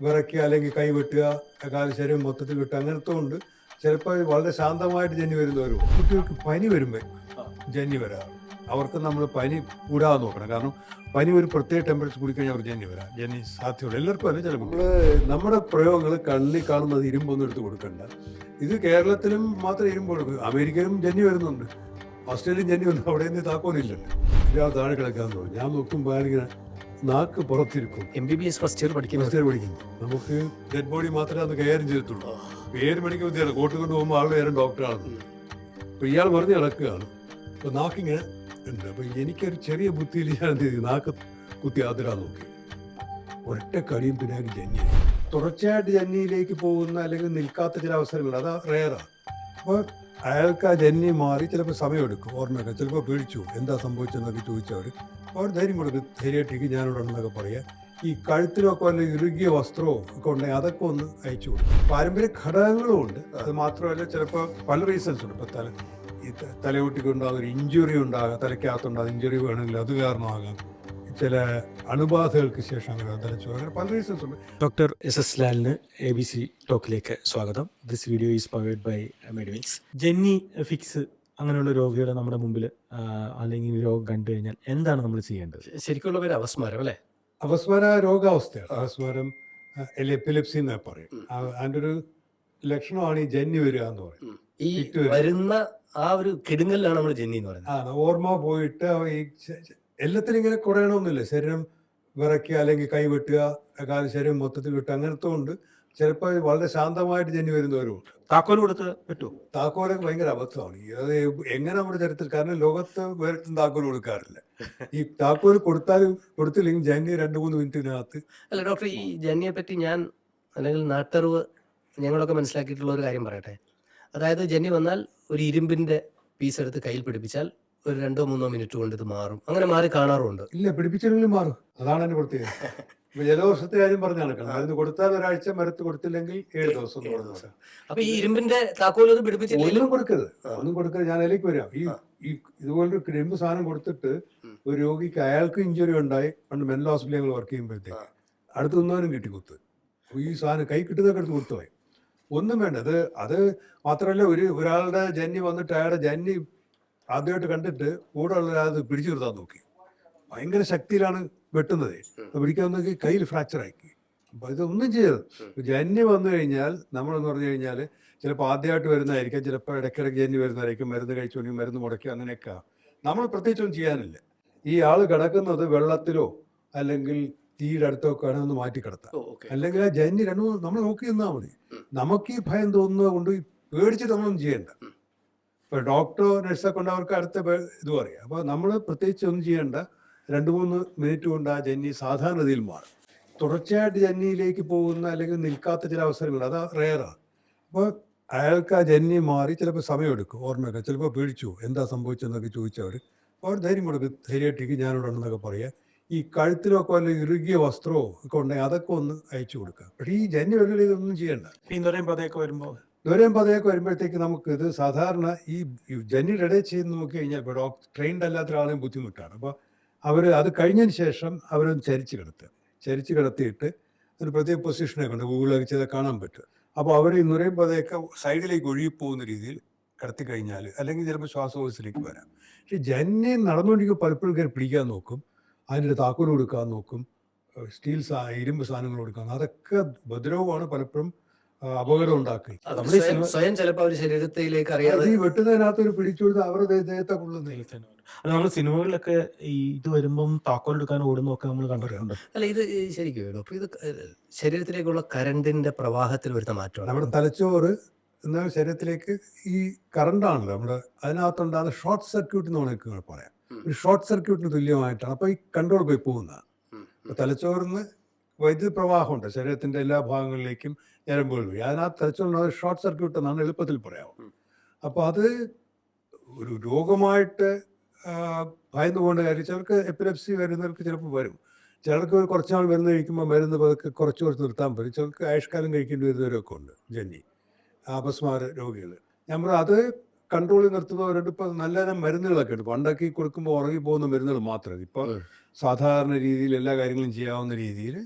വിറയ്ക്കുക അല്ലെങ്കിൽ കൈ വെട്ടുക, ശരീരം മൊത്തത്തിൽ വെട്ടുക, അങ്ങനത്തെ ഉണ്ട്. ചിലപ്പോൾ വളരെ ശാന്തമായിട്ട് ജന്നി വരുന്നവരും. കുട്ടികൾക്ക് പനി വരുമ്പോൾ ജന്നി വരാറ്. അവർക്ക് നമ്മൾ പനി കൂടാതെ നോക്കണം. കാരണം പനി ഒരു പ്രത്യേക ടെമ്പറേച്ചർ കൂടിക്കഴിഞ്ഞാൽ അവർ ജന്നി വരാം. ജന്നി സാധ്യതയുള്ളൂ. എല്ലാവർക്കും അല്ല, ചില നമ്മൾ നമ്മുടെ പ്രയോഗങ്ങൾ കണ്ണിൽ കാണുന്നത് ഇരുമ്പൊന്നും എടുത്ത് കൊടുക്കണ്ട. ഇത് കേരളത്തിലും മാത്രം ഇരുമ്പ് കൊടുക്കും. അമേരിക്കയിലും ജന്നി വരുന്നുണ്ട്, ഓസ്ട്രേലിയൻ ജന്നി വന്നു. അവിടെ നിന്ന് താക്കോലില്ലല്ലോ. ഇയാൾ താഴെ കിടക്കാന്ന് തോന്നുന്നു. ഞാൻ നോക്കുമ്പോൾ ഇങ്ങനെ നാക്ക് പുറത്തിരിക്കും. MBBS ഫസ്റ്റ് ഇയർ പഠിക്കുന്നു. നമുക്ക് ഡെഡ് ബോഡി മാത്രമേ അന്ന് കൈകാര്യം ചെയ്തിട്ടുള്ളൂ. പേര് മെഡിക്കൽ വിദ്യയാണ്. കോട്ട് കൊണ്ട് പോകുമ്പോൾ ആൾ വേറെ ഡോക്ടറാണെന്ന്. അപ്പൊ ഇയാൾ പറഞ്ഞ് നടക്കുകയാണ്. അപ്പൊ നാക്കിങ്ങനെ ഉണ്ട്. അപ്പൊ എനിക്കൊരു ചെറിയ ബുദ്ധിയിൽ ഞാൻ എന്ത് ചെയ്തു, നാക്ക് കുത്തി ആതിരാൻ നോക്കി. ഒരൊറ്റ കടിയും പിന്നെ അതിന് ജന്നി. തുടർച്ചയായിട്ട് ജന്നിയിലേക്ക് പോകുന്ന അല്ലെങ്കിൽ നിൽക്കാത്ത ചില അവസരങ്ങൾ അത് റെയറാണ്. അപ്പോൾ അയാൾക്ക് ആ ജന്നി മാറി ചിലപ്പോൾ സമയമെടുക്കും ഓർമ്മയൊക്കെ. ചിലപ്പോൾ പേടിച്ചു എന്താ സംഭവിച്ചെന്നൊക്കെ ചോദിച്ചവർ അവർ ധൈര്യം കൊടുക്കും. ധൈര്യമായിട്ടേക്ക് ഞാനിവിടെ ഉണ്ടെന്നൊക്കെ പറയാം. ഈ കഴുത്തിലൊക്കെ വല്ല ഇറുകിയ വസ്ത്രമോ ഒക്കെ ഉണ്ടെങ്കിൽ അതൊക്കെ ഒന്ന് അയച്ചു കൊടുക്കും. പാരമ്പര്യ ഘടകങ്ങളും ഉണ്ട്. അത് മാത്രമല്ല ചിലപ്പോൾ പല റീസൺസ് ഉണ്ട്. ഇപ്പോൾ ഈ തലയൊട്ടിക്കുണ്ടാകുന്ന ഒരു ഇഞ്ചുറി ഉണ്ടാകാം, തലയ്ക്കകത്തുണ്ടാകുന്ന ഇഞ്ചുറി വേണമെങ്കിൽ അത് കാരണമാകാം. ചില അണുബാധകൾക്ക് ശേഷം അങ്ങനെ തലച്ചോറ്, അങ്ങനെ പല റീസൺസ് ഉണ്ട്. ഡോക്ടർ SS ലാലിന് ABC ടോക്കിലേക്ക് സ്വാഗതം. This video is powered by Medimix. ജന്നി ഫിക്സ് അങ്ങനെയുള്ള രോഗികളെ നമ്മുടെ മുമ്പിൽ അല്ലെങ്കിൽ രോഗം കണ്ടു കഴിഞ്ഞാൽ എന്താണ് നമ്മൾ ചെയ്യേണ്ടത്? ശരിക്കുള്ള പേര് അപസ്മാരം അല്ലേ? അപസ്മാര രോഗാവസ്ഥയാണ്. അപസ്മാരം എപ്പിലെപ്സി എന്ന് പറയും. അതിൻ്റെ ഒരു ലക്ഷണമാണ് ഈ ജന്നി വരിക എന്ന് പറയും. ഈ വരുന്ന ആ ഒരു കിടുങ്ങലിലാണ് നമ്മൾ ജന്നി എന്ന് പറയുന്നത്. ഓർമ്മ പോയിട്ട് ഈ എല്ലാത്തിനും ഇങ്ങനെ കുറയണമെന്നില്ല. ശരീരം വിറയ്ക്കുക അല്ലെങ്കിൽ കൈ വെട്ടുക, ശരീരം മൊത്തത്തിൽ വെട്ടുക, അങ്ങനത്തെ ഉണ്ട്. ചിലപ്പോൾ വളരെ ശാന്തമായിട്ട് ജന്നി വരുന്നവരും ഉണ്ട്. താക്കോൽ കൊടുത്ത് പറ്റുമോ? താക്കോലൊക്കെ ഭയങ്കര അബദ്ധമാണ്. അത് എങ്ങനെ നമ്മുടെ ചരിത്രത്തിൽ, കാരണം ലോകത്ത് വേറിട്ടും താക്കോൽ കൊടുക്കാറില്ല. ഈ താക്കോൽ കൊടുത്തില്ലെങ്കിൽ ജന്നി 2-3 മിനിറ്റിനകത്ത്. അല്ല ഡോക്ടർ, ഈ ജന്നിയെ പറ്റി ഞാൻ അല്ലെങ്കിൽ നാട്ടറിവ് ഞങ്ങളൊക്കെ മനസ്സിലാക്കിയിട്ടുള്ള ഒരു കാര്യം പറയട്ടെ. അതായത് ജന്നി വന്നാൽ ഒരു ഇരുമ്പിന്റെ പീസ് എടുത്ത് കയ്യിൽ പിടിപ്പിച്ചാൽ ഒരു 2-3 മിനിറ്റ് കൊണ്ട് ഇത് മാറും. അങ്ങനെ മാറി കാണാറുണ്ട്. ഇല്ല, പിടിപ്പിച്ചില്ലെങ്കിലും മാറും. അതാണ് എന്റെ പ്രത്യേകത. ഇപ്പൊ ജലദോഷത്തെ കാര്യം പറഞ്ഞു നടക്കണം. മരുന്ന് കൊടുത്താൽ ഒരാഴ്ച, മരുന്ന് കൊടുത്തില്ലെങ്കിൽ 7 ദിവസം. അപ്പൊ ഈ ഇരുമ്പിന്റെ താക്കോൽ പിടിപ്പിച്ചില്ല, ഒന്നും കൊടുക്കരുത്. ഞാൻ അതിലേക്ക് വരാം. ഈ ഇതുപോലൊരു ഇരുമ്പ് സാധനം കൊടുത്തിട്ട് ഒരു രോഗിക്ക്, അയാൾക്ക് ഇഞ്ചുറി ഉണ്ടായി പണ്ട് മെന്റൽ ഹോസ്പിറ്റലിൽ വർക്ക് ചെയ്യുമ്പോഴത്തേക്ക് അടുത്ത് നിന്നവനും കിട്ടിക്കുത്ത്. ഈ സാധനം കൈ കിട്ടുന്നതൊക്കെ എടുത്ത് കൊടുത്തുപോയി. ഒന്നും വേണ്ട. അത് മാത്രമല്ല, ഒരാളുടെ ജന്നി വന്നിട്ട് അയാളുടെ ജന്നി ആദ്യമായിട്ട് കണ്ടിട്ട് കൂടെ ഉള്ള അത് പിടിച്ചു നിർത്താൻ നോക്കി. ഭയങ്കര ശക്തിയിലാണ് വെട്ടുന്നത്. പിടിക്കാൻ നോക്കി കയ്യിൽ ഫ്രാക്ചർ ആക്കി. അപ്പൊ ഇതൊന്നും ചെയ്യരുത്. ജന്നി വന്നു കഴിഞ്ഞാൽ നമ്മളെന്ന് പറഞ്ഞു കഴിഞ്ഞാൽ ചിലപ്പോൾ ആദ്യമായിട്ട് വരുന്നതായിരിക്കും, ചിലപ്പോൾ ഇടയ്ക്കിടയ്ക്ക് ജന്നി വരുന്നതായിരിക്കും. മരുന്ന് കഴിച്ചുകൊണ്ടെങ്കിൽ മരുന്ന് മുടക്കുക, അങ്ങനെയൊക്കെ. നമ്മൾ പ്രത്യേകിച്ചൊന്നും ചെയ്യാനില്ല. ഈ ആള് കിടക്കുന്നത് വെള്ളത്തിലോ അല്ലെങ്കിൽ തീയുടെ അടുത്തൊക്കെ ആണെങ്കിൽ ഒന്ന് മാറ്റി കിടത്താം. അല്ലെങ്കിൽ ആ ജന്നി നമ്മൾ നോക്കി നിന്നാൽ മതി. നമുക്ക് ഈ ഭയം തോന്നുന്നത് കൊണ്ട് പേടിച്ചിട്ട് നമ്മളൊന്നും ചെയ്യണ്ട. ഇപ്പൊ ഡോക്ടറോ നഴ്സൊക്കെ കൊണ്ട് അവർക്ക് അടുത്ത ഇത് പറയാം. അപ്പൊ നമ്മൾ പ്രത്യേകിച്ച് ഒന്നും ചെയ്യേണ്ട. 2-3 മിനിറ്റ് കൊണ്ട് ആ ജന്നി സാധാരണതയിൽ മാറും. തുടർച്ചയായിട്ട് ജന്നിയിലേക്ക് പോകുന്ന അല്ലെങ്കിൽ നിൽക്കാത്ത ചില അവസരങ്ങൾ അത് റെയറാണ്. അപ്പോൾ അയാൾക്ക് ആ ജന്നി മാറി ചിലപ്പോൾ സമയമെടുക്കും ഓർമ്മയൊക്കെ. ചിലപ്പോൾ പേടിച്ചു എന്താ സംഭവിച്ചെന്നൊക്കെ ചോദിച്ചവർ അവർ ധൈര്യം കൊടുക്കും. ധൈര്യമായിട്ടേക്ക് ഞാനിവിടെ ഉണ്ടെന്നൊക്കെ പറയാം. ഈ കഴുത്തിലൊക്കെ വല്ല ഇറുകിയ വസ്ത്രമോ ഒക്കെ ഉണ്ടെങ്കിൽ അതൊക്കെ ഒന്ന് അയച്ചു കൊടുക്കുക. പക്ഷേ ഈ ജന്നി വലിയ ഇതൊന്നും ചെയ്യണ്ട. ദൂരം പതയൊക്കെ വരുമ്പോഴത്തേക്ക് നമുക്ക് ഇത് സാധാരണ ഈ ജന്നിയുടെ ഇടയിൽ ചെയ്ത് നോക്കി കഴിഞ്ഞാൽ ഇപ്പോൾ ട്രെയിൻഡ് അല്ലാത്ത ഒരാളെയും ബുദ്ധിമുട്ടാണ്. അപ്പോൾ അത് കഴിഞ്ഞതിന് ശേഷം അവരൊന്ന് ചരിച്ച് കിടത്തിയിട്ട് ഒരു പ്രത്യേക പൊസിഷനൊക്കെ ഉണ്ട്, ഗൂഗിളൊക്കെ ചെയ്താൽ കാണാൻ പറ്റും. അപ്പോൾ അവർ ഈ നുരയും പതയൊക്കെ സൈഡിലേക്ക് ഒഴുകിപ്പോകുന്ന രീതിയിൽ കിടത്തി കഴിഞ്ഞാൽ അല്ലെങ്കിൽ ചിലപ്പോൾ ശ്വാസകോശത്തിലേക്ക് വരാം. പക്ഷേ ജന്നി നടന്നുകൊണ്ടിരിക്കുമ്പോൾ പലപ്പോഴും കയറി പിടിക്കാൻ നോക്കും, അതിൻ്റെ താക്കോൽ കൊടുക്കാൻ നോക്കും, ഇരുമ്പ് സാധനങ്ങൾ കൊടുക്കാൻ. അതൊക്കെ ഉപദ്രവമാണ്, പലപ്പോഴും അപകടം ഉണ്ടാക്കി. സ്വയം ചിലപ്പോൾ അവർ ശരീരത്തിലേക്ക് അറിയാതെ ഈ വെട്ടുന്നതിനകത്ത് ഒരു പിടിച്ചു കൊടുത്ത് അവരുടെ ദേഹത്തെ കൊള്ളുന്നത്. നമ്മൾ സിനിമകളിലൊക്കെ ഈ ഇത് വരുമ്പം താക്കോൽ എടുക്കാൻ ഓടുന്നൊക്കെ നമ്മൾ കണ്ടിട്ടുണ്ട്. അല്ല, ഇത് ശരിക്കും ഡോക്ടർ, ഇത് ശരീരത്തിലേക്കുള്ള കറണ്ടിന്റെ പ്രവാഹത്തിൽ വരുന്ന മാറ്റമാണ്. നമ്മുടെ തലച്ചോറ് എന്നാൽ ശരീരത്തിലേക്ക് ഈ കറണ്ടാണല്ലോ നമ്മുടെ അതിനകത്തുണ്ടാകുന്ന ഷോർട്ട് സർക്യൂട്ട് എന്ന് വേണമെങ്കിൽ പറയാം. ഒരു ഷോർട്ട് സർക്യൂട്ടിന് തുല്യമായിട്ടാണ് അപ്പോൾ ഈ കൺട്രോൾ പോയി പോകുന്നത്. തലച്ചോറിന് വൈദ്യുത പ്രവാഹമുണ്ട് ശരീരത്തിന്റെ എല്ലാ ഭാഗങ്ങളിലേക്കും ഞരമ്പുകൾ വഴി. അതിനകത്ത് തലച്ചോറിന് ഷോർട്ട് സർക്യൂട്ട് എന്നാണ് എളുപ്പത്തിൽ പറയാവും. അപ്പോൾ അത് ഒരു രോഗമായിട്ട് ഭയന്നു പോകേണ്ട കാര്യം. ചിലർക്ക് എപ്പിലെപ്സി വരുന്നവർക്ക് ചിലപ്പോൾ വരും. ചിലർക്ക് കുറച്ച് നാൾ മരുന്ന് കഴിക്കുമ്പോൾ മരുന്ന് പതുക്കെ കുറച്ച് നിർത്താൻ പറ്റും. ചിലർക്ക് ആയുഷ്കാലം കഴിക്കേണ്ടി വരുന്നവരൊക്കെ ഉണ്ട് ജന്നി അപസ്മാര രോഗികൾ. അത് കൺട്രോളിൽ നിർത്തുന്നവരുണ്ട്. ഇപ്പം നല്ല മരുന്നുകളൊക്കെ ഉണ്ട്. പണ്ടൊക്കെ ഈ കൊടുക്കുമ്പോൾ ഉറങ്ങി പോകുന്ന മരുന്നുകൾ മാത്രമേ. ഇപ്പോൾ സാധാരണ രീതിയിൽ എല്ലാ കാര്യങ്ങളും ചെയ്യാവുന്ന രീതിയിൽ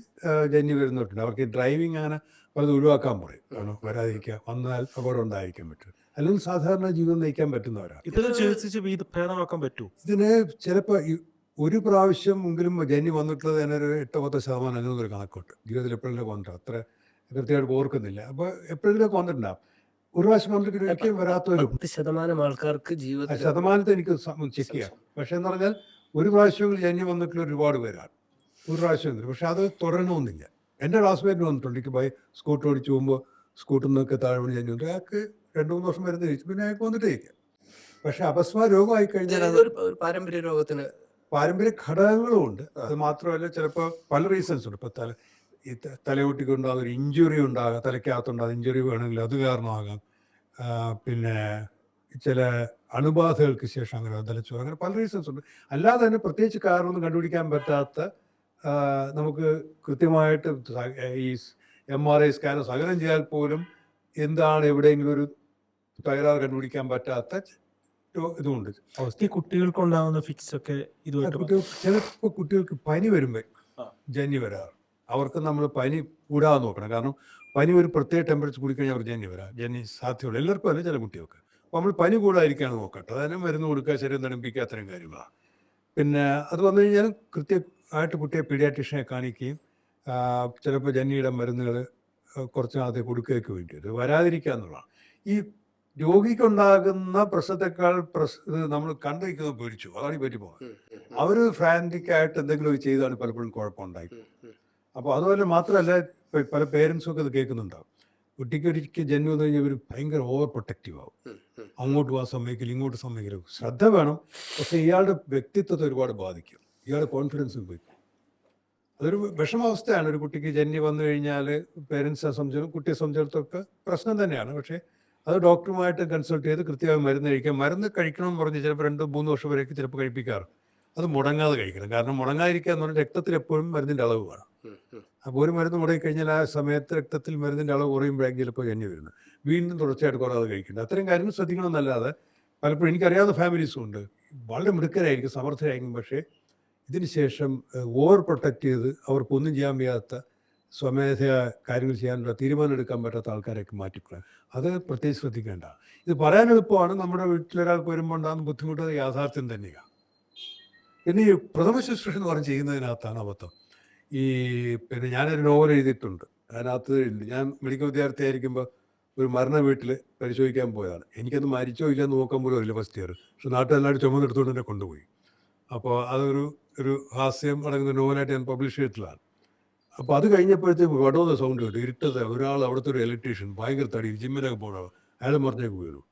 ജന്നി വരുന്നവരുണ്ട്. അവർക്ക് ഡ്രൈവിംഗ് അങ്ങനെ അത് ഒഴിവാക്കാൻ പറയും. കാരണം വരാതിരിക്കുക, വന്നാൽ അപകടം ഉണ്ടായിരിക്കാൻ പറ്റും. അല്ലെങ്കിൽ സാധാരണ ജീവിതം നയിക്കാൻ പറ്റുന്നവരാണ്. ഇത് ചികിത്സിച്ച് ഭേദമാക്കാൻ പറ്റൂ. ഇതിന് ചിലപ്പോൾ ഒരു പ്രാവശ്യം എങ്കിലും ജന്നി വന്നിട്ടുള്ളത് തന്നെ ഒരു 8-10% അങ്ങനൊരു കണക്കുണ്ട്. ജീവിതത്തിൽ എപ്പോഴെങ്കിലും വന്നിട്ട് അത്ര കൃത്യമായിട്ട് ഓർക്കുന്നില്ല. അപ്പോൾ എപ്പോഴെങ്കിലുമൊക്കെ വന്നിട്ടുണ്ടാകും. ഒരു പ്രാവശ്യം വന്നിട്ട് ഒരിക്കലും വരാത്തവരും 10% ആൾക്കാർക്ക് ജീവിതത്തിൽ ശതമാനത്തെ എനിക്ക് ചെക്ക് ചെയ്യാം. പക്ഷെ എന്ന് പറഞ്ഞാൽ ഒരു പ്രാവശ്യം ജന്നി വന്നിട്ടുള്ള ഒരുപാട് പേരാണ്. ഒരു പ്രാവശ്യം. പക്ഷെ അത് തുടരണമെന്നില്ല. എൻ്റെ ക്ലാസ്മേറ്റിന് വന്നിട്ടുണ്ട്. എനിക്ക് സ്കൂട്ടർ ഓടിച്ച് പോകുമ്പോൾ സ്കൂട്ടറിൽ നിന്നൊക്കെ താഴെ വീണ് ജന്നി വന്നിട്ട് അയാൾക്ക് 2-3 വർഷം മരുന്ന് കഴിച്ചു. പിന്നെ അയാൾക്ക് വന്നിട്ട് കഴിക്കാം. പക്ഷെ അപസ്മാര രോഗമായി കഴിഞ്ഞാൽ അത് ഒരു പാരമ്പര്യ രോഗത്തിന് പാരമ്പര്യ ഘടകങ്ങളും ഉണ്ട്. അത് മാത്രമല്ല ചിലപ്പോൾ പല റീസൺസ് ഉണ്ട്. ഇപ്പോൾ തലയൊട്ടിക്കുണ്ടാകുന്ന ഒരു ഇഞ്ചുറി ഉണ്ടാകാം, തലയ്ക്കകത്തുണ്ടാകുന്ന ഇഞ്ചുറി വേണമെങ്കിൽ അത് കാരണമാകാം. പിന്നെ ചില അണുബാധകൾക്ക് ശേഷം അങ്ങനെ തലച്ചോറ്, അങ്ങനെ പല റീസൺസ് ഉണ്ട്. അല്ലാതെ തന്നെ പ്രത്യേകിച്ച് കാരണമൊന്നും കണ്ടുപിടിക്കാൻ പറ്റാത്ത, നമുക്ക് കൃത്യമായിട്ട് ഈ MRI സ്കാനോ സകലം ചെയ്താൽ പോലും എന്താണ് എവിടെയെങ്കിലും ഒരു തകരാറ് കണ്ടുപിടിക്കാൻ പറ്റാത്ത ഇതുമുണ്ട്. ഈ കുട്ടികൾക്ക് ഉണ്ടാകുന്ന ഫിക്സ് ഒക്കെ ഇതുമായിട്ട് ചിലപ്പോൾ കുട്ടികൾക്ക് പനി വരുമ്പോൾ ജന്നി വരാറ്. അവർക്ക് നമ്മൾ പനി കൂടാതെ നോക്കണം. കാരണം പനി ഒരു പ്രത്യേക ടെമ്പറേച്ചർ കൂടിക്കഴിഞ്ഞാൽ അവർ ജന്നി സാധ്യതയുള്ളൂ. എല്ലാവർക്കും അല്ല, ചില കുട്ടികൾക്ക്. അപ്പോൾ നമ്മൾ പനി കൂടാതിരിക്കുകയാണ് നോക്കട്ടെ. അതിന് മരുന്ന് കൊടുക്കുക, ശരീരം തണുപ്പിക്കുക, അത്തരം കാര്യങ്ങളാണ്. പിന്നെ അത് വന്നു കഴിഞ്ഞാൽ കൃത്യമായിട്ട് കുട്ടിയെ പീഡിയാട്രീഷ്യനെ കാണിക്കുകയും ചിലപ്പോൾ ജന്നിയുടെ മരുന്നുകൾ കുറച്ച് നാളത്തെ കൊടുക്കുകയൊക്കെ വേണ്ടിയത് വരാതിരിക്കുക എന്നുള്ളതാണ്. ഈ രോഗിക്കുണ്ടാകുന്ന പ്രശ്നത്തെക്കാൾ നമ്മൾ കണ്ടിരിക്കുന്നത് പേടിച്ചു, അതാണ് ഈ പറ്റി പോകുന്നത്. അവർ ഫ്രാൻറ്റിക്കായിട്ട് എന്തെങ്കിലും ചെയ്താണ് പലപ്പോഴും കുഴപ്പമുണ്ടായി. അപ്പോൾ അതുപോലെ മാത്രമല്ല, പല പേരൻസും ഒക്കെ ഇത് കേൾക്കുന്നുണ്ടാവും. കുട്ടിക്ക് ഒരിക്കൽ ജന്മം വന്നു കഴിഞ്ഞാൽ ഇവർ ഭയങ്കര ഓവർ പ്രൊട്ടക്റ്റീവ് ആവും. അങ്ങോട്ട് പോകാൻ സമ്മതിക്കില്ല, ഇങ്ങോട്ട് സമ്മതിക്കില്ല. ശ്രദ്ധ വേണം, പക്ഷേ ഇയാളുടെ വ്യക്തിത്വത്തെ ഒരുപാട് ബാധിക്കും. ഇയാളുടെ കോൺഫിഡൻസ് പോയി. അതൊരു വിഷമാവസ്ഥയാണ്. ഒരു കുട്ടിക്ക് ജന്മം വന്നു കഴിഞ്ഞാൽ പേരൻസിനെ സംബന്ധിച്ചും കുട്ടിയെ സംബന്ധിച്ചിടത്തൊക്കെ പ്രശ്നം തന്നെയാണ്. പക്ഷേ അത് ഡോക്ടറുമായിട്ട് കൺസൾട്ട് ചെയ്ത് കൃത്യമായി മരുന്ന് കഴിക്കാം. മരുന്ന് കഴിക്കണം എന്ന് പറഞ്ഞ് ചിലപ്പോൾ 2-3 വർഷം വരെയൊക്കെ ചിലപ്പോൾ കഴിപ്പിക്കാറ്. അത് മുടങ്ങാതെ കഴിക്കണം. കാരണം മുടങ്ങാതിരിക്കുക എന്ന് പറഞ്ഞാൽ രക്തത്തിൽ എപ്പോഴും മരുന്നിൻ്റെ അളവ് വേണം. അപ്പോൾ ഒരു മരുന്ന് മുടങ്ങിക്കഴിഞ്ഞാൽ ആ സമയത്ത് രക്തത്തിൽ മരുന്നിൻ്റെ അളവ് കുറയുമ്പോഴേക്കും ചിലപ്പോൾ ജന്നി വരുന്നത്. വീണ്ടും തുടർച്ചയായിട്ട് കുറയാതെ കഴിക്കേണ്ടത്. അത്തരം കാര്യങ്ങൾ ശ്രദ്ധിക്കണമെന്നല്ലാതെ പലപ്പോഴും എനിക്കറിയാവുന്ന ഫാമിലീസും ഉണ്ട്. വളരെ മിടുക്കരായിരിക്കും, സമർത്ഥരായിരിക്കും. പക്ഷേ ഇതിന് ശേഷം ഓവർ പ്രൊട്ടക്റ്റ് ചെയ്ത് അവർക്കൊന്നും ചെയ്യാൻ വയ്യാത്ത, സ്വമേധയാ കാര്യങ്ങൾ ചെയ്യാനുള്ള തീരുമാനം എടുക്കാൻ പറ്റാത്ത ആൾക്കാരൊക്കെ മാറ്റിക്കളയാം. അത് പ്രത്യേകിച്ച് ശ്രദ്ധിക്കേണ്ട. ഇത് പറയാൻ എളുപ്പമാണ്. നമ്മുടെ വീട്ടിലൊരാൾക്ക് വരുമ്പോൾ ഉണ്ടാകുന്ന ബുദ്ധിമുട്ട് യാഥാർത്ഥ്യം തന്നെയാണ്. പിന്നെ ഈ പ്രഥമ ശുശ്രൂഷ എന്ന് പറഞ്ഞ് ചെയ്യുന്നതിനകത്താണ് അബദ്ധം. പിന്നെ ഞാനൊരു നോവൽ എഴുതിയിട്ടുണ്ട്. അതിനകത്ത് ഞാൻ മെഡിക്കൽ വിദ്യാർത്ഥി ആയിരിക്കുമ്പോൾ ഒരു മരണ വീട്ടിൽ പരിശോധിക്കാൻ പോയതാണ്. എനിക്കത് മരിച്ചോ ഇല്ലെന്ന് നോക്കാൻ പോലും അറിയില്ല ഫസ്റ്റ് ഇയർ. പക്ഷെ നാട്ടിലെല്ലാവരും ചുമന്നെടുത്തുകൊണ്ട് എന്നെ കൊണ്ടുപോയി. അപ്പോൾ അതൊരു ഹാസ്യം അടങ്ങുന്ന നോവലായിട്ട് ഞാൻ പബ്ലിഷ് ചെയ്തിട്ടുള്ളതാണ്. അപ്പോൾ അത് കഴിഞ്ഞപ്പോഴത്തേക്ക് വടോന്ന സൗണ്ട് കേട്ടു. ഇരുട്ടത്തെ ഒരാൾ, അവിടുത്തെ ഒരു ഇലക്ട്രീഷ്യൻ, ഭയങ്കര തടി, ജിമ്മിലൊക്കെ പോകണം, അയാൾ മറിഞ്ഞേക്ക് പോയിരുന്നു.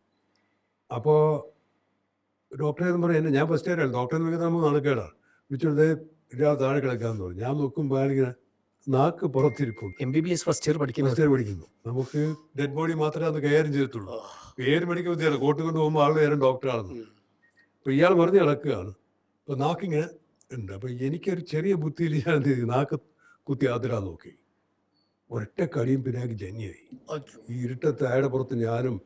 അപ്പോൾ ഡോക്ടറെ എന്ന് പറയുന്നത്, ഞാൻ ഫസ്റ്റ് ഇയർ ഡോക്ടറെ നോക്കിയാൽ നമുക്ക് നാണക്കേടാണ്. വിളിച്ചോണ്ട് ഇയാൾ താഴെ കിടക്കാന്ന് പറഞ്ഞു. ഞാൻ നോക്കുമ്പോൾ അയാളിങ്ങനെ നാക്ക് പുറത്തിരിക്കും. MBBS ഫസ്റ്റ് ഇയർ പഠിക്കുന്നു. നമുക്ക് ഡെഡ് ബോഡി മാത്രമേ അത് കൈകാര്യം ചെയ്തിട്ടുള്ളൂ. പേര് മെഡിക്കൽ വിദ്യാർത്ഥി, കോട്ട് കൊണ്ട് പോകുമ്പോൾ ആൾ വേറെ ഡോക്ടറാണെന്ന്. അപ്പോൾ ഇയാൾ പറഞ്ഞ് കിടക്കുകയാണ്. അപ്പോൾ നാക്കിങ്ങനെ ഉണ്ട്. അപ്പോൾ എനിക്കൊരു ചെറിയ ബുദ്ധിയിൽ ഞാൻ എന്ത് ചെയ്തു, നാക്ക് കുത്തി ആതിരാൻ നോക്കി. ഒരൊറ്റ കടിയും പിന്നെ ജന്യായി. ഈ ഇരുട്ടത്തെ അയാളുടെ പുറത്ത് ഞാനും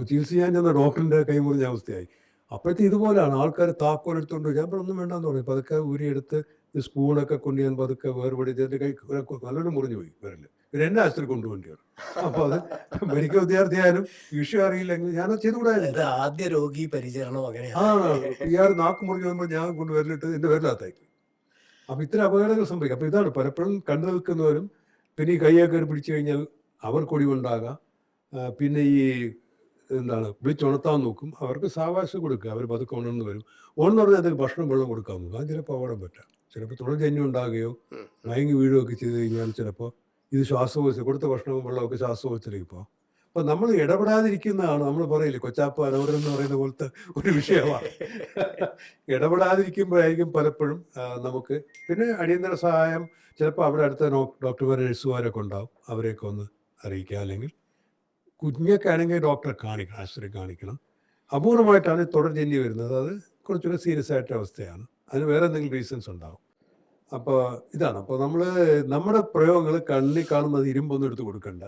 ചികിത്സ ചെയ്യാൻ ചെന്ന ഡോക്ടറിൻ്റെ കൈ മുറിഞ്ഞ അവസ്ഥയായി. അപ്പോഴത്തെ ഇതുപോലെയാണ് ആൾക്കാർ താക്കോലെടുത്തുകൊണ്ട് ഞാൻ ഒന്നും വേണ്ടാന്ന് പറഞ്ഞു. പതുക്കെ ഊരിയെടുത്ത് സ്പൂണൊക്കെ കൊണ്ട് ഞാൻ പതുക്കെ വേർപെടി എൻ്റെ കൈ നല്ലോണം മുറിഞ്ഞു പോയി വരല്. പിന്നെ എന്നെ ആശുപത്രി കൊണ്ടുപോകേണ്ടി വരും. അപ്പോൾ അത് മെഡിക്കൽ വിദ്യാർത്ഥിയായാലും വിഷയം അറിയില്ലെങ്കിൽ ഞാനത് ചെയ്തുകൂടായിരുന്നു. ആദ്യ രോഗി പരിചരണം അങ്ങനെയാണ്. ഇയാൾ നാക്ക് മുറിഞ്ഞു വരുമ്പോൾ ഞാൻ കൊണ്ട് വരലിട്ട് എൻ്റെ പേരിലാത്തായി. അപ്പം ഇത്തരം അപകടങ്ങൾ സംഭവിക്കും. അപ്പോൾ ഇതാണ് പലപ്പോഴും കണ്ടു നിൽക്കുന്നവരും. പിന്നെ ഈ കൈയൊക്കെ പിടിച്ചു കഴിഞ്ഞാൽ അവർക്കൊടിവുണ്ടാകാം. പിന്നെ ഈ വിളിച്ചുണർത്താൻ നോക്കും. അവർക്ക് സാവകാശം കൊടുക്കുക. അവർ പതുക്കെ ഉണർന്ന് വരും. ഉണർന്ന് പറഞ്ഞാൽ അതിൽ ഭക്ഷണം വെള്ളം കൊടുക്കാൻ നോക്കും. അത് ചിലപ്പോൾ അപകടം പറ്റാം. ചിലപ്പോൾ തുടർജന്യം ഉണ്ടാകുകയോ മയങ്ങി വീഴുകയൊക്കെ ചെയ്ത് കഴിഞ്ഞാൽ ചിലപ്പോൾ ഇത് ശ്വാസകോശ കൊടുത്ത ഭക്ഷണവും വെള്ളമൊക്കെ ശ്വാസകോശത്തിലേക്ക് പോകും. അപ്പം നമ്മൾ ഇടപെടാതിരിക്കുന്നതാണ്, നമ്മൾ പറയില്ലേ കൊച്ചാപ്പ അനവരം എന്ന് പറയുന്ന പോലത്തെ ഒരു വിഷയമാണ്. ഇടപെടാതിരിക്കുമ്പോഴായിരിക്കും പലപ്പോഴും നമുക്ക്. പിന്നെ അടിയന്തര സഹായം ചിലപ്പോൾ അവിടെ അടുത്ത ഡോക്ടർമാരെ, നഴ്സുമാരൊക്കെ ഉണ്ടാവും. അവരെയൊക്കെ ഒന്ന് അറിയിക്കുക. അല്ലെങ്കിൽ കുഞ്ഞൊക്കെ ആണെങ്കിൽ ഡോക്ടറെ കാണിക്കണം, ആശുപത്രി കാണിക്കണം. അപൂർവമായിട്ടാണ് തുടർജന്യം വരുന്നത്. അത് കുറച്ചുകൂടെ സീരിയസ് ആയിട്ട് അവസ്ഥയാണ്. അതിന് വേറെ എന്തെങ്കിലും റീസൺസ് ഉണ്ടാവും. അപ്പോൾ ഇതാണ്. അപ്പോൾ നമ്മുടെ പ്രയോഗങ്ങൾ കണ്ണിൽ കാണുന്നത് ഇരുമ്പൊന്നും എടുത്ത് കൊടുക്കണ്ട.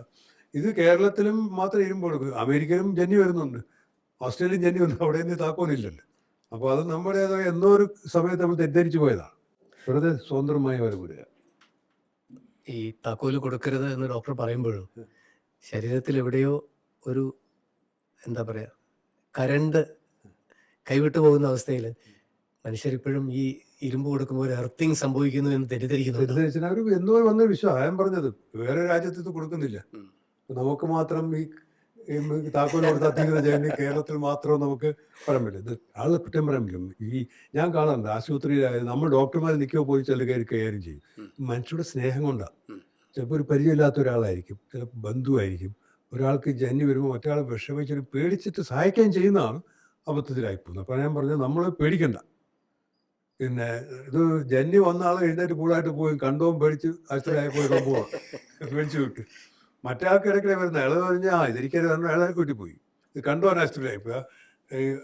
ഇത് കേരളത്തിലും മാത്രം ഇരുമ്പ് കൊടുക്കും. അമേരിക്കയിലും ജന്നി വരുന്നുണ്ട്. ഓസ്ട്രേലിയൻ ജന്നി ഒന്നും അവിടെ നിന്ന് താക്കോലില്ലല്ലോ. അപ്പോൾ അത് നമ്മുടേതായ എന്തോ ഒരു സമയത്ത് നമ്മൾ തെറ്റിദ്ധരിച്ചു പോയതാണ്. വെറുതെ സ്വതന്ത്രമായി അവർ വരിക. ഈ താക്കോല് കൊടുക്കരുത് എന്ന് ഡോക്ടർ പറയുമ്പോഴും ശരീരത്തിൽ എവിടെയോ ഒരു എന്താ പറയാ കരണ്ട് കൈവിട്ടു പോകുന്ന അവസ്ഥയിൽ മനുഷ്യരിപ്പോഴും ഈ ഇരുമ്പ് കൊടുക്കുമ്പോൾ ഒരു എർത്തിങ് സംഭവിക്കുന്നു എന്ന് തെറ്റിദ്ധരിക്കുന്നു. തെറ്റിദ്ധരിച്ചാൽ അവർ എന്തോ വന്ന വിശ്വാസം. ഞാൻ പറഞ്ഞത് വേറെ രാജ്യത്ത് ഇത് കൊടുക്കുന്നില്ല. നമുക്ക് മാത്രം ഈ താക്കോൽ കൊടുത്താൽ തീരുന്ന ജന്നി കേരളത്തിൽ മാത്രം നമുക്ക് പറയാൻ പറ്റും. ഇത് ആളെ കുറ്റം പറയാൻ പറ്റും. ഈ ഞാൻ കാണാറുണ്ട് ആശുപത്രിയിലായാലും നമ്മൾ ഡോക്ടർമാർ നിൽക്കുമ്പോൾ പോയി ചില കൈകാര്യം ചെയ്യും. മനുഷ്യരുടെ സ്നേഹം കൊണ്ടാണ്. ചിലപ്പോൾ ഒരു പരിചയമില്ലാത്ത ഒരാളായിരിക്കും, ചിലപ്പോൾ ബന്ധുവായിരിക്കും. ഒരാൾക്ക് ജന്നി വരുമ്പോൾ മറ്റൊരാളെ വിഷമിച്ചിട്ട് പേടിച്ചിട്ട് സഹായിക്കാൻ ചെയ്യുന്നതാണ് അബദ്ധത്തിലായിപ്പോകുന്നത്. അപ്പോൾ ഞാൻ പറഞ്ഞത് നമ്മൾ പേടിക്കണ്ട. പിന്നെ ഇത് ജന്നി വന്ന ആൾ എഴുന്നേറ്റ് കൂടായിട്ട് പോയി കണ്ടവും പേടിച്ച് ആശുപത്രിയായി പോയി പോവാം, പേടിച്ച് വിട്ട്. മറ്റേ ആൾക്ക് ഇടയ്ക്കിടെ വരുന്ന അയാൾ പറഞ്ഞാൽ ഇതെനിക്കൊരു പറഞ്ഞു അയാളെ കൂട്ടി പോയി, ഇത് കണ്ടുപോകാൻ ആശുപത്രിയായി പോയി.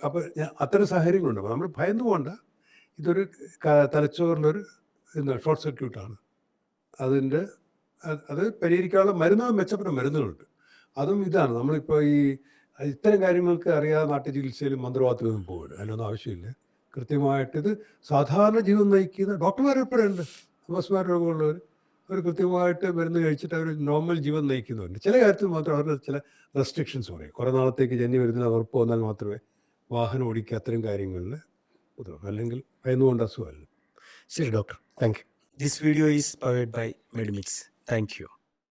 അപ്പോൾ അത്തരം സാഹചര്യങ്ങളുണ്ട്. അപ്പോൾ നമ്മൾ ഭയന്നു പോകണ്ട. ഇതൊരു തലച്ചോറിലൊരു ഷോർട്ട് സർക്യൂട്ടാണ്. അത് പരിഹരിക്കാനുള്ള മരുന്നുകൾ, മെച്ചപ്പെട്ട മരുന്നുകളുണ്ട്. അതും ഇതാണ്. നമ്മളിപ്പോൾ ഈ ഇത്തരം കാര്യങ്ങൾക്ക് അറിയാതെ നാട്ടു ചികിത്സയിലും മന്ത്രവാദത്തിലൊന്നും പോകരുത്. അതിനൊന്നും ആവശ്യമില്ല. കൃത്യമായിട്ടിത് സാധാരണ ജീവിതം നയിക്കുന്ന ഡോക്ടർമാരെപ്പോഴുണ്ട്. അപസ്മാര രോഗമുള്ളവർ അവർ കൃത്യമായിട്ട് മരുന്ന് കഴിച്ചിട്ട് അവർ നോർമൽ ജീവൻ നയിക്കുന്നുണ്ട്. ചില കാര്യത്തിൽ മാത്രം അവരുടെ ചില റെസ്ട്രിക്ഷൻസ് പറയും. കുറേ നാളത്തേക്ക് ജന്നി വരുന്നതിന് ഉറപ്പ് വന്നാൽ മാത്രമേ വാഹനം ഓടിക്കുക, അത്തരം കാര്യങ്ങളിൽ ഉതവും. അല്ലെങ്കിൽ ഭയന്നുകൊണ്ട് അസുഖമല്ല. ശരി doctor, thank you. This video is powered by Medmix. Thank you.